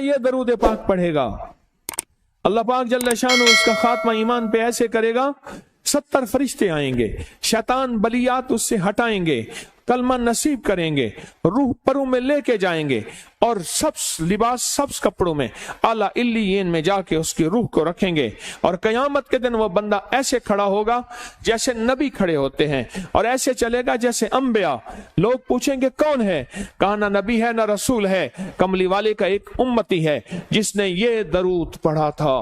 یہ درود پاک پڑھے گا اللہ پاک جل شانہ اس کا خاتمہ ایمان پہ ایسے کرے گا 70 فرشتے آئیں گے، شیطان بلیات اس سے ہٹائیں گے، کلمہ نصیب کریں گے، روح پروں میں لے کے جائیں گے اور سبز کپڑوں میں اعلیٰ علیین میں جا کے اس کی روح کو رکھیں گے، اور قیامت کے دن وہ بندہ ایسے کھڑا ہوگا جیسے نبی کھڑے ہوتے ہیں، اور ایسے چلے گا جیسے انبیاء۔ لوگ پوچھیں گے کون ہے؟ کہا نہ نبی ہے نہ رسول ہے، کملی والے کا ایک امتی ہے جس نے یہ درود پڑھا تھا۔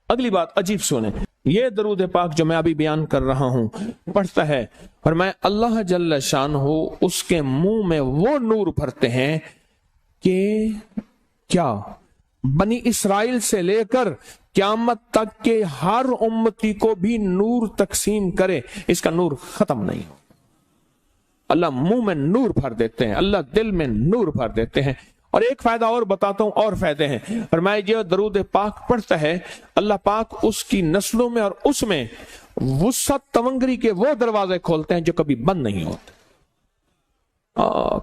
اگلی بات عجیب سنیں، یہ درود پاک جو میں ابھی بیان کر رہا ہوں پڑھتا ہے اور میں اللہ جل شانہ اس کے منہ میں وہ نور بھرتے ہیں کہ کیا بنی اسرائیل سے لے کر قیامت تک کے ہر امتی کو بھی نور تقسیم کرے، اس کا نور ختم نہیں ہو۔ اللہ منہ میں نور بھر دیتے ہیں، اللہ دل میں نور بھر دیتے ہیں۔ اور ایک فائدہ اور بتاتا ہوں، اور فائدے ہیں۔ فرمایا جو درود پاک پڑھتا ہے اللہ پاک اس کی نسلوں میں اور اس میں وسعت تونگری کے وہ دروازے کھولتے ہیں جو کبھی بند نہیں ہوتے،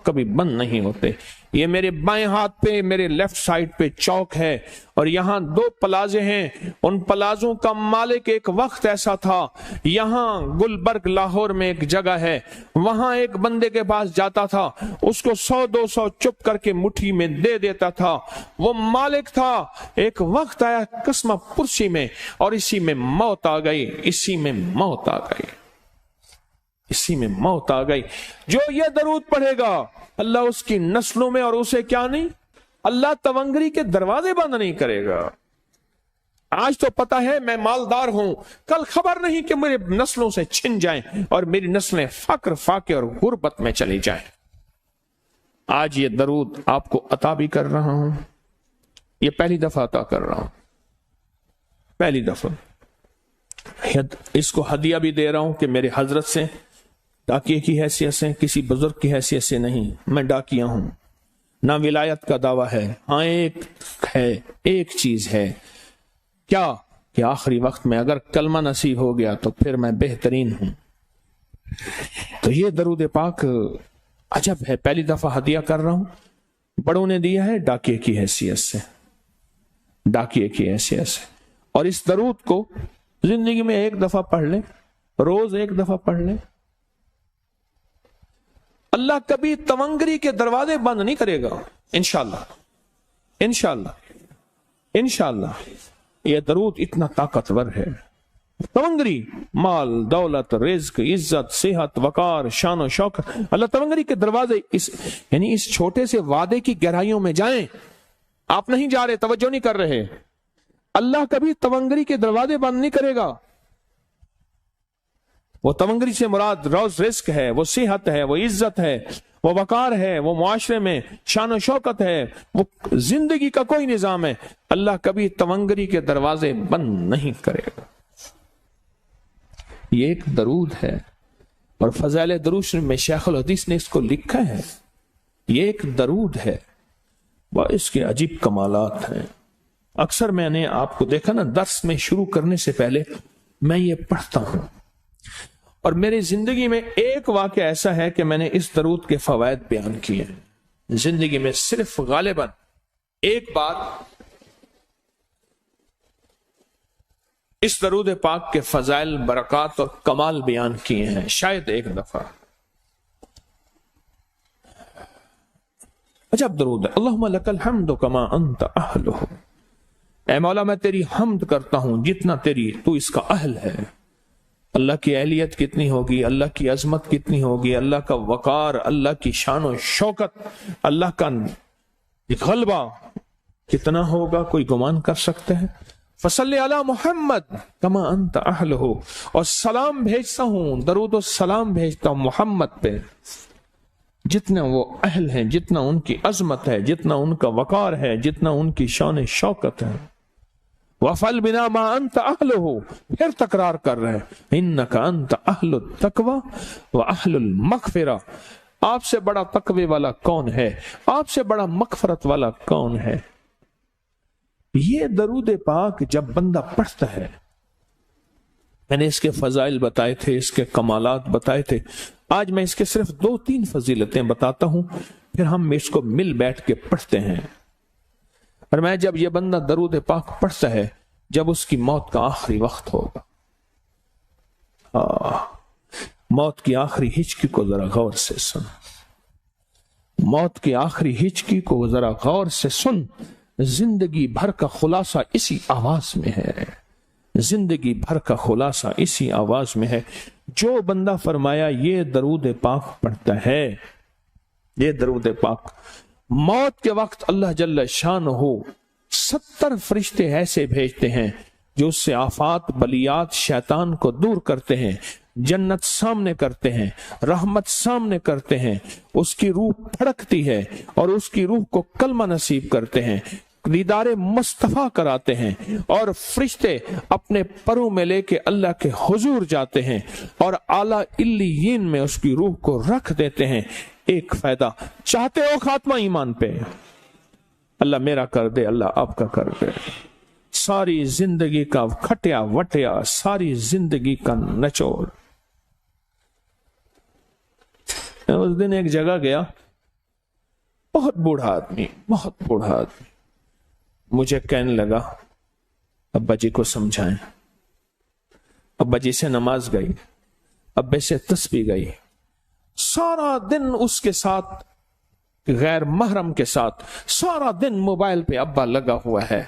کبھی بند نہیں ہوتے۔ یہ میرے بائیں ہاتھ پہ، میرے لیفٹ سائڈ پہ چوک ہے اور یہاں 2 پلازے ہیں، ان پلازوں کا مالک ایک وقت ایسا تھا، یہاں گلبرگ لاہور میں ایک جگہ ہے، وہاں ایک بندے کے پاس جاتا تھا، اس کو 100-200 چپ کر کے مٹھی میں دے دیتا تھا، وہ مالک تھا۔ ایک وقت آیا قسمہ پرسی میں اور اسی میں موت آ گئی، اسی میں موت آ گئی، اسی میں موت آ گئی۔ جو یہ درود پڑھے گا اللہ اس کی نسلوں میں اور اسے کیا نہیں، اللہ تونگری کے دروازے بند نہیں کرے گا۔ آج تو پتا ہے میں مالدار ہوں، کل خبر نہیں کہ میرے نسلوں سے چھن جائیں اور میری نسلیں فقر فاقے اور غربت میں چلی جائیں۔ آج یہ درود آپ کو عطا بھی کر رہا ہوں، یہ پہلی دفعہ عطا کر رہا ہوں، پہلی دفعہ۔ اس کو ہدیہ بھی دے رہا ہوں کہ میرے حضرت سے، ڈاکیے کی حیثیت سے، کسی بزرگ کی حیثیت سے نہیں، میں ڈاکیہ ہوں، نہ ولایت کا دعویٰ ہے۔ ہاں ایک چیز ہے، کیا کہ آخری وقت میں اگر کلمہ نصیب ہو گیا تو پھر میں بہترین ہوں۔ تو یہ درود پاک عجب ہے، پہلی دفعہ ہدیہ کر رہا ہوں، بڑوں نے دیا ہے ڈاکیے کی حیثیت سے، ڈاکیے کی حیثیت سے۔ اور اس درود کو زندگی میں ایک دفعہ پڑھ لیں، روز ایک دفعہ پڑھ لیں، اللہ کبھی تونگری کے دروازے بند نہیں کرے گا، انشاءاللہ انشاءاللہ انشاءاللہ۔ یہ درود اتنا طاقتور ہے، تونگری، مال، دولت، رزق، عزت، صحت، وقار، شان و شوکت، اللہ تونگری کے دروازے یعنی اس چھوٹے سے وعدے کی گہرائیوں میں جائیں۔ آپ نہیں جا رہے، توجہ نہیں کر رہے، اللہ کبھی تونگری کے دروازے بند نہیں کرے گا۔ وہ تونگری سے مراد روز رزق ہے، وہ صحت ہے، وہ عزت ہے، وہ وقار ہے، وہ معاشرے میں شان و شوکت ہے، وہ زندگی کا کوئی نظام ہے، اللہ کبھی تونگری کے دروازے بند نہیں کرے گا۔ یہ ایک درود ہے، اور فضائل درود شریف میں شیخ الحدیث نے اس کو لکھا ہے، یہ ایک درود ہے، اس کے عجیب کمالات ہیں۔ اکثر میں نے آپ کو دیکھا نا، درس میں شروع کرنے سے پہلے میں یہ پڑھتا ہوں، اور میری زندگی میں ایک واقعہ ایسا ہے کہ میں نے اس درود کے فوائد بیان کیے ہیں زندگی میں، صرف غالباً ایک بار اس درود پاک کے فضائل، برکات اور کمال بیان کیے ہیں، شاید ایک دفعہ۔ عجب درود ہے، اللہم لک الحمد کما انت اہلہ، اے مولا میں تیری حمد کرتا ہوں جتنا تو اس کا اہل ہے۔ اللہ کی اہلیت کتنی ہوگی، اللہ کی عظمت کتنی ہوگی، اللہ کا وقار، اللہ کی شان و شوکت، اللہ کا غلبہ کتنا ہوگا، کوئی گمان کر سکتے ہیں؟ فصلی علی محمد کما انت اہلہ، اور سلام بھیجتا ہوں، درود و سلام بھیجتا ہوں محمد پہ جتنا وہ اہل ہیں، جتنا ان کی عظمت ہے، جتنا ان کا وقار ہے، جتنا ان کی شان شوکت ہے۔ وَفَلْ بِنَا مَا أَنْتَ أَهْلُهُ، پھر تکرار کر رہے ہیں، إِنَّكَ أَنْتَ أَهْلُ التَّقْوَى وَأَهْلُ الْمَغْفِرَةِ، آپ سے بڑا تقوی والا کون ہے، آپ سے بڑا مغفرت والا کون ہے۔ یہ درود پاک جب بندہ پڑھتا ہے، میں نے اس کے فضائل بتائے تھے، اس کے کمالات بتائے تھے، آج میں اس کے صرف 2-3 فضیلتیں بتاتا ہوں، پھر ہم اس کو مل بیٹھ کے پڑھتے ہیں۔ فرمایا جب یہ بندہ درود پاک پڑھتا ہے جب اس کی موت کا آخری وقت ہوگا، موت کی آخری ہچکی کو ذرا غور سے سن، موت کی آخری ہچکی کو ذرا غور سے سن، زندگی بھر کا خلاصہ اسی آواز میں ہے، زندگی بھر کا خلاصہ اسی آواز میں ہے۔ جو بندہ فرمایا یہ درود پاک پڑھتا ہے، یہ درود پاک، موت کے وقت اللہ جل شانہ 70 فرشتے ایسے بھیجتے ہیں جو اس سے آفات بلیات شیطان کو دور کرتے ہیں، جنت سامنے کرتے ہیں، رحمت سامنے کرتے ہیں، اس کی روح پھڑکتی ہے اور اس کی روح کو کلمہ نصیب کرتے ہیں، دیدار مصطفیٰ کراتے ہیں، اور فرشتے اپنے پروں میں لے کے اللہ کے حضور جاتے ہیں اور اعلیٰ علیین میں اس کی روح کو رکھ دیتے ہیں۔ ایک فائدہ چاہتے ہو خاتمہ ایمان پہ، اللہ میرا کر دے، اللہ آپ کا کر دے، ساری زندگی کا کھٹیا وٹیا، ساری زندگی کا نچوڑ۔ اس دن ایک جگہ گیا، بہت بوڑھا آدمی، بہت بوڑھا آدمی، مجھے کہنے لگا ابا جی کو سمجھائیں۔ ابا جی سے نماز گئی، ابے سے تسبیح گئی، سارا دن اس کے ساتھ غیر محرم کے ساتھ سارا دن موبائل پہ ابا لگا ہوا ہے۔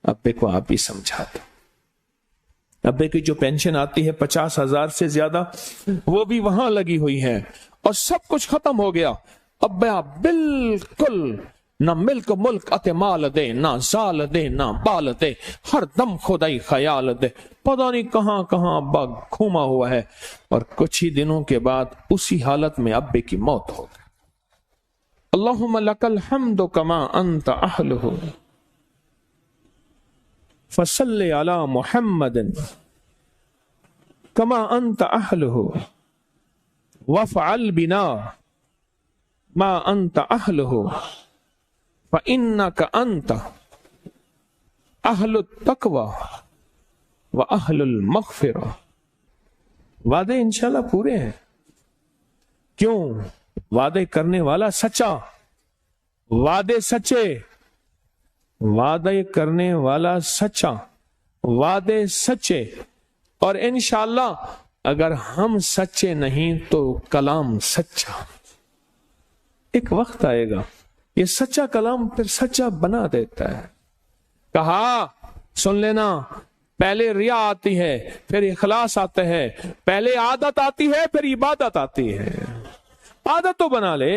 ابے کو آپ ہی سمجھا دو۔ ابے کی جو پینشن آتی ہے 50,000 سے زیادہ، وہ بھی وہاں لگی ہوئی ہے اور سب کچھ ختم ہو گیا۔ ابا بالکل نہ ملک ملک اتے مال دے، نہ زال دے، نہ بال دے، ہر دم خدائی خیال دے۔ پتہ نہیں کہاں کہاں ابا گھوما ہوا ہے، اور کچھ ہی دنوں کے بعد اسی حالت میں ابے کی موت ہو گئی۔ اللہم لک الحمد کما انت اہلہ فصل علی محمد کما انت اہلہ وافعل بنا ما انت اہلہ فإنک انت اہل التقوی واہل المغفرہ۔ وعدے انشاءاللہ پورے ہیں، کیوں؟ وعدے کرنے والا سچا، وعدے سچے، وعدے کرنے والا سچا، وعدے سچے، اور انشاءاللہ اگر ہم سچے نہیں تو کلام سچا۔ ایک وقت آئے گا یہ سچا کلام پھر سچا بنا دیتا ہے۔ کہا سن لینا، پہلے ریا آتی ہے، پھر اخلاص آتا ہے، پہلے عادت آتی ہے، پھر عبادت آتی ہے۔ عادت تو بنا لے،